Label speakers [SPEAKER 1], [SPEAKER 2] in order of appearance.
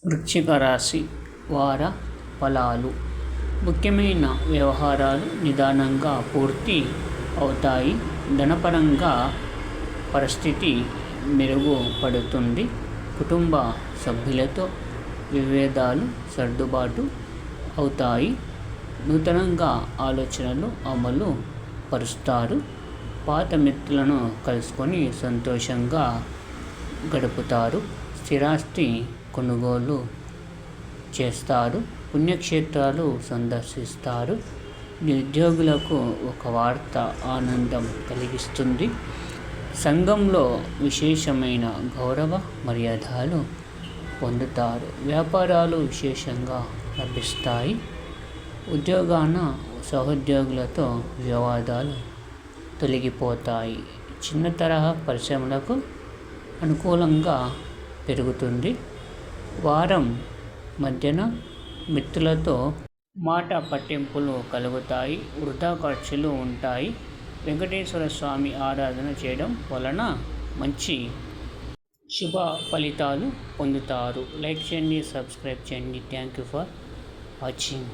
[SPEAKER 1] వృశ్చిక రాశి వార ఫలాలు. ముఖ్యమైన వ్యవహారాలు నిదానంగా పూర్తి అవుతాయి. ధనపరంగా పరిస్థితి మెరుగుపడుతుంది. కుటుంబ సభ్యులతో విభేదాలు సర్దుబాటు అవుతాయి. నూతనంగా ఆలోచనలు అమలు పరుస్తారు. పాత మిత్రులను కలుసుకొని సంతోషంగా గడుపుతారు. స్థిరాస్తి కొనుగోలు చేస్తారు. పుణ్యక్షేత్రాలు సందర్శిస్తారు. నిరుద్యోగులకు ఒక వార్త ఆనందం కలిగిస్తుంది. సంఘంలో విశేషమైన గౌరవ మర్యాదలు పొందుతారు. వ్యాపారాలు విశేషంగా లభిస్తాయి. ఉద్యోగాన సహోద్యోగులతో వివాదాలు తొలగిపోతాయి. చిన్న తరహా పరిశ్రమలకు అనుకూలంగా పెరుగుతుంది. వారం మధ్యన మిత్రులతో మాట పట్టింపులు కలుగుతాయి. వృధా ఖర్చులు ఉంటాయి. వెంకటేశ్వర స్వామి ఆరాధన చేయడం వలన మంచి శుభ ఫలితాలు పొందుతారు. లైక్ చేయండి, సబ్స్క్రైబ్ చేయండి. Thank you for watching.